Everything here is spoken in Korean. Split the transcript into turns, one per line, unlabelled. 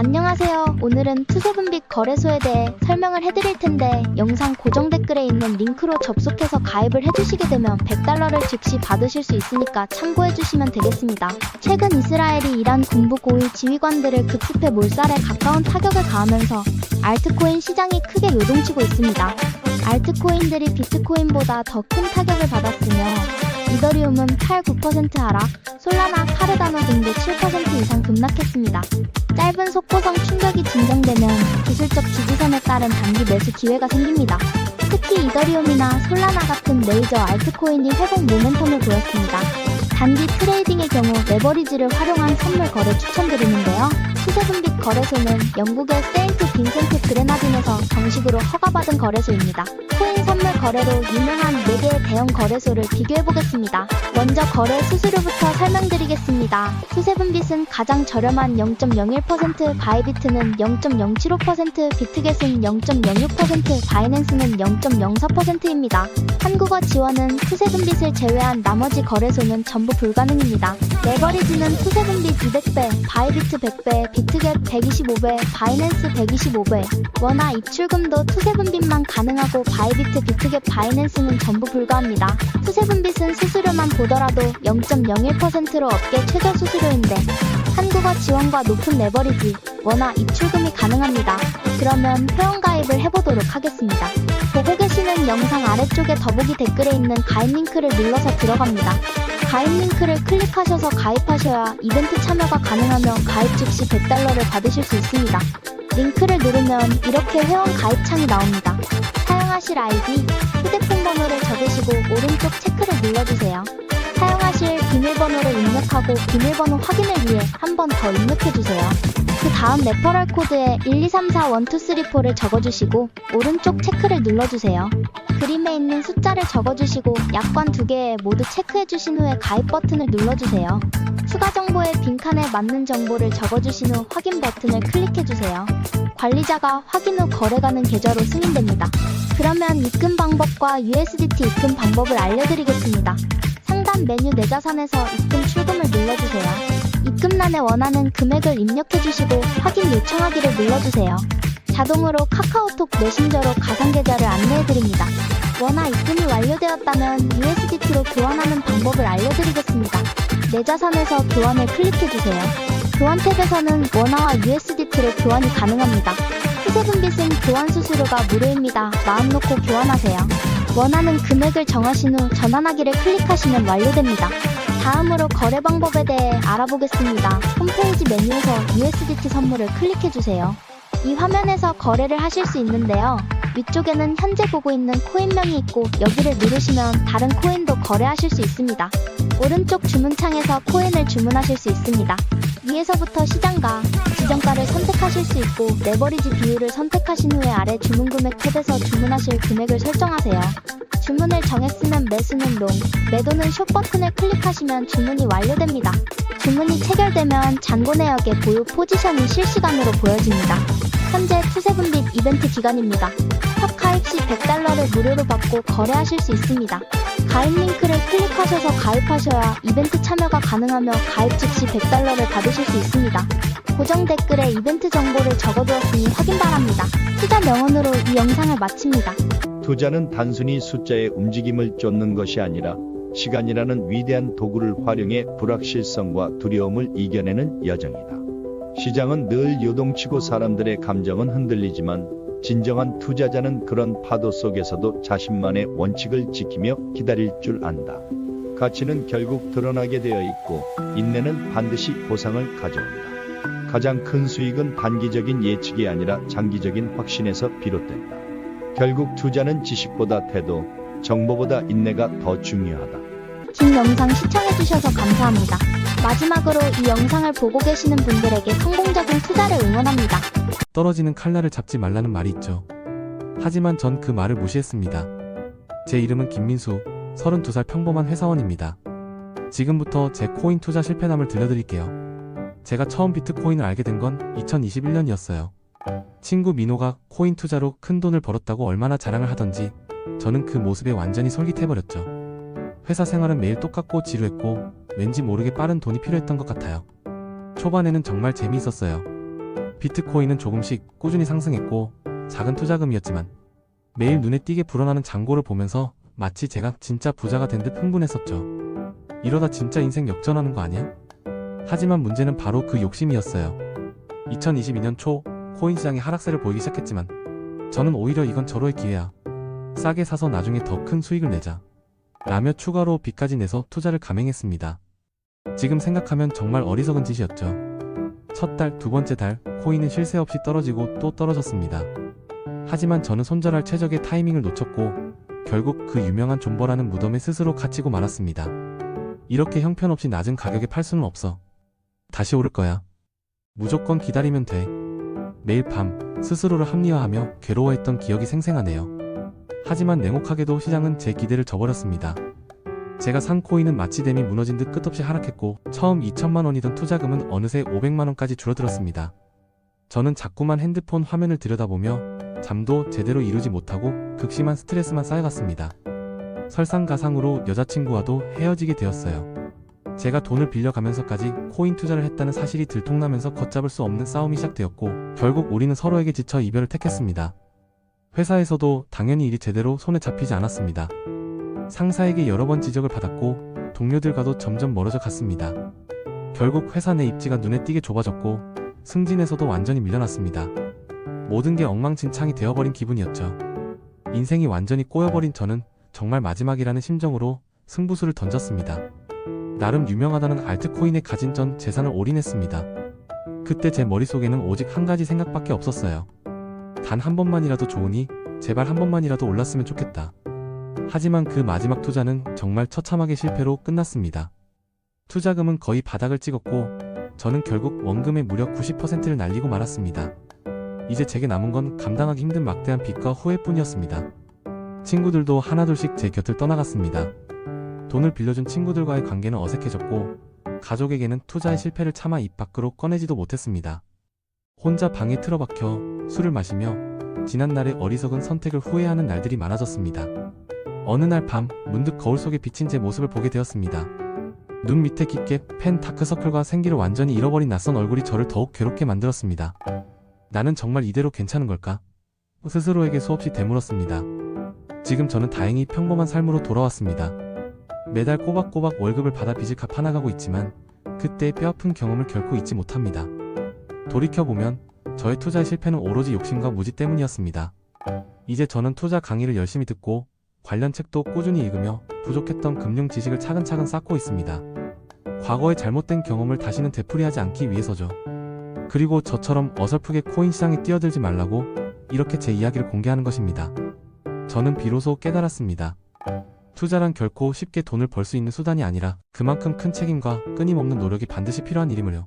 안녕하세요. 오늘은 투세분빛 거래소에 대해 설명을 해드릴 텐데 영상 고정 댓글에 있는 링크로 접속해서 가입을 해주시게 되면 $100를 즉시 받으실 수 있으니까 참고해주시면 되겠습니다. 최근 이스라엘이 이란 군부 고위 지휘관들을 급습해 몰살에 가까운 타격을 가하면서 알트코인 시장이 크게 요동치고 있습니다. 알트코인들이 비트코인보다 더 큰 타격을 받았으며 이더리움은 8-9% 하락, 솔라나, 카르다노 등도 7% 이상 급락했습니다. 짧은 속보성 충격이 진정되면 기술적 지지선에 따른 단기 매수 기회가 생깁니다. 특히 이더리움이나 솔라나 같은 메이저 알트코인이 회복 모멘텀을 보였습니다. 단기 트레이딩의 경우 레버리지를 활용한 선물 거래 추천드리는데요. 투세분빛 거래소는 영국의 세인트 빈센트 그레나딘에서 정식으로 허가받은 거래소입니다. 코인 선물 거래로 유명한 4개의 대형 거래소를 비교해보겠습니다. 먼저 거래 수수료부터 설명드리겠습니다. 투세분빛은 가장 저렴한 0.01%, 바이비트는 0.075%, 비트겟은 0.06%, 바이낸스는 0.04%입니다. 한국어 지원은 투세분빛을 제외한 나머지 거래소는 전부 불가능입니다. 레버리지는 투세분빛 200배, 바이비트 100배, 비트겟 125배, 바이낸스 125배, 원화 입출금도 투세분빛만 가능하고 바이비트, 비트겟, 바이낸스는 전부 불가합니다. 투세분빛은 수수료만 보더라도 0.01%로 업계 최저 수수료인데 한국어 지원과 높은 레버리지, 원화 입출금이 가능합니다. 그러면 회원가입을 해보도록 하겠습니다. 보고 계시는 영상 아래쪽에 더보기 댓글에 있는 가입 링크를 눌러서 들어갑니다. 가입 링크를 클릭하셔서 가입하셔야 이벤트 참여가 가능하며 가입 즉시 $100를 받으실 수 있습니다. 링크를 누르면 이렇게 회원 가입창이 나옵니다. 사용하실 아이디, 휴대폰 번호를 적으시고 오른쪽 체크를 눌러주세요. 사용하실 비밀번호를 입력하고 비밀번호 확인을 위해 한 번 더 입력해주세요. 그 다음 레퍼럴 코드에 1234123-4를 적어주시고 오른쪽 체크를 눌러주세요. 그림에 있는 숫자를 적어주시고 약관 2개에 모두 체크해주신 후에 가입 버튼을 눌러주세요. 추가 정보의 빈칸에 맞는 정보를 적어주신 후 확인 버튼을 클릭해주세요. 관리자가 확인 후 거래가는 계좌로 승인됩니다. 그러면 입금 방법과 USDT 입금 방법을 알려드리겠습니다. 상단 메뉴 내 자산에서 입금 출금을 눌러주세요. 입금란에 원하는 금액을 입력해주시고 확인 요청하기를 눌러주세요. 자동으로 카카오톡 메신저로 가상계좌를 안내해드립니다. 원화 입금이 완료되었다면 USDT로 교환하는 방법을 알려드리겠습니다. 내 자산에서 교환을 클릭해주세요. 교환 탭에서는 원화와 USDT로 교환이 가능합니다. 투세분빛은 교환 수수료가 무료입니다. 마음 놓고 교환하세요. 원하는 금액을 정하신 후 전환하기를 클릭하시면 완료됩니다. 다음으로 거래 방법에 대해 알아보겠습니다. 홈페이지 메뉴에서 USDT 선물을 클릭해주세요. 이 화면에서 거래를 하실 수 있는데요. 위쪽에는 현재 보고 있는 코인명이 있고 여기를 누르시면 다른 코인도 거래하실 수 있습니다. 오른쪽 주문창에서 코인을 주문하실 수 있습니다. 위에서부터 시장가, 지정가를 선택하실 수 있고 레버리지 비율을 선택하신 후에 아래 주문 금액 탭에서 주문하실 금액을 설정하세요. 주문을 정했으면 매수는 롱, 매도는 숏 버튼을 클릭하시면 주문이 완료됩니다. 주문이 체결되면 잔고 내역의 보유 포지션이 실시간으로 보여집니다. 현재 투세분빛 이벤트 기간입니다. 탑 가입 시 $100를 무료로 받고 거래하실 수 있습니다. 가입 링크를 클릭하셔서 가입하셔야 이벤트 참여가 가능하며 가입 즉시 $100를 받으실 수 있습니다. 고정 댓글에 이벤트 정보를 적어두었으니 확인 바랍니다. 투자 명언으로 이 영상을 마칩니다.
투자는 단순히 숫자의 움직임을 쫓는 것이 아니라 시간이라는 위대한 도구를 활용해 불확실성과 두려움을 이겨내는 여정이다. 시장은 늘 요동치고 사람들의 감정은 흔들리지만 진정한 투자자는 그런 파도 속에서도 자신만의 원칙을 지키며 기다릴 줄 안다. 가치는 결국 드러나게 되어 있고 인내는 반드시 보상을 가져온다. 가장 큰 수익은 단기적인 예측이 아니라 장기적인 확신에서 비롯된다. 결국 투자는 지식보다 태도, 정보보다 인내가 더 중요하다.
긴 영상 시청해주셔서 감사합니다. 마지막으로 이 영상을 보고 계시는 분들에게 성공적인 투자를 응원합니다.
떨어지는 칼날을 잡지 말라는 말이 있죠. 하지만 전 그 말을 무시했습니다. 제 이름은 김민수, 32살 평범한 회사원입니다. 지금부터 제 코인 투자 실패담을 들려드릴게요. 제가 처음 비트코인을 알게 된 건 2021년이었어요. 친구 민호가 코인 투자로 큰 돈을 벌었다고 얼마나 자랑을 하던지 저는 그 모습에 완전히 솔깃해버렸죠. 회사 생활은 매일 똑같고 지루했고 왠지 모르게 빠른 돈이 필요했던 것 같아요. 초반에는 정말 재미있었어요. 비트코인은 조금씩 꾸준히 상승했고 작은 투자금이었지만 매일 눈에 띄게 불어나는 잔고를 보면서 마치 제가 진짜 부자가 된 듯 흥분했었죠. 이러다 진짜 인생 역전하는 거 아니야? 하지만 문제는 바로 그 욕심이었어요. 2022년 초 코인 시장이 하락세를 보이기 시작했지만 저는 오히려 이건 절호의 기회야. 싸게 사서 나중에 더 큰 수익을 내자 라며 추가로 빚까지 내서 투자를 감행했습니다. 지금 생각하면 정말 어리석은 짓이었죠. 첫 달, 두 번째 달 코인은 쉴 새 없이 떨어지고 또 떨어졌습니다. 하지만 저는 손절할 최적의 타이밍을 놓쳤고 결국 그 유명한 존버라는 무덤에 스스로 갇히고 말았습니다. 이렇게 형편없이 낮은 가격에 팔 수는 없어. 다시 오를 거야. 무조건 기다리면 돼. 매일 밤 스스로를 합리화하며 괴로워했던 기억이 생생하네요. 하지만 냉혹하게도 시장은 제 기대를 저버렸습니다. 제가 산 코인은 마치 댐이 무너진 듯 끝없이 하락했고 처음 2천만 원이던 투자금은 어느새 500만 원까지 줄어들었습니다. 저는 자꾸만 핸드폰 화면을 들여다보며 잠도 제대로 이루지 못하고 극심한 스트레스만 쌓여갔습니다. 설상가상으로 여자친구와도 헤어지게 되었어요. 제가 돈을 빌려가면서까지 코인 투자를 했다는 사실이 들통나면서 걷잡을 수 없는 싸움이 시작되었고 결국 우리는 서로에게 지쳐 이별을 택했습니다. 회사에서도 당연히 일이 제대로 손에 잡히지 않았습니다. 상사에게 여러 번 지적을 받았고 동료들과도 점점 멀어져 갔습니다. 결국 회사 내 입지가 눈에 띄게 좁아졌고 승진에서도 완전히 밀려났습니다. 모든 게 엉망진창이 되어버린 기분이었죠. 인생이 완전히 꼬여버린 저는 정말 마지막이라는 심정으로 승부수를 던졌습니다. 나름 유명하다는 알트코인에 가진 전 재산을 올인했습니다. 그때 제 머릿속에는 오직 한 가지 생각밖에 없었어요. 단 한 번만이라도 좋으니 제발 한 번만이라도 올랐으면 좋겠다. 하지만 그 마지막 투자는 정말 처참하게 실패로 끝났습니다. 투자금은 거의 바닥을 찍었고 저는 결국 원금의 무려 90%를 날리고 말았습니다. 이제 제게 남은 건 감당하기 힘든 막대한 빚과 후회뿐이었습니다. 친구들도 하나둘씩 제 곁을 떠나갔습니다. 돈을 빌려준 친구들과의 관계는 어색해졌고 가족에게는 투자의 실패를 차마 입 밖으로 꺼내지도 못했습니다. 혼자 방에 틀어박혀 술을 마시며 지난날의 어리석은 선택을 후회하는 날들이 많아졌습니다. 어느 날 밤 문득 거울 속에 비친 제 모습을 보게 되었습니다. 눈 밑에 깊게 팬 다크서클과 생기를 완전히 잃어버린 낯선 얼굴이 저를 더욱 괴롭게 만들었습니다. 나는 정말 이대로 괜찮은 걸까? 스스로에게 수없이 되물었습니다. 지금 저는 다행히 평범한 삶으로 돌아왔습니다. 매달 꼬박꼬박 월급을 받아 빚을 갚아나가고 있지만 그때의 뼈아픈 경험을 결코 잊지 못합니다. 돌이켜보면 저의 투자의 실패는 오로지 욕심과 무지 때문이었습니다. 이제 저는 투자 강의를 열심히 듣고 관련 책도 꾸준히 읽으며 부족했던 금융 지식을 차근차근 쌓고 있습니다. 과거의 잘못된 경험을 다시는 되풀이하지 않기 위해서죠. 그리고 저처럼 어설프게 코인 시장에 뛰어들지 말라고 이렇게 제 이야기를 공개하는 것입니다. 저는 비로소 깨달았습니다. 투자란 결코 쉽게 돈을 벌 수 있는 수단이 아니라 그만큼 큰 책임과 끊임없는 노력이 반드시 필요한 일임을요.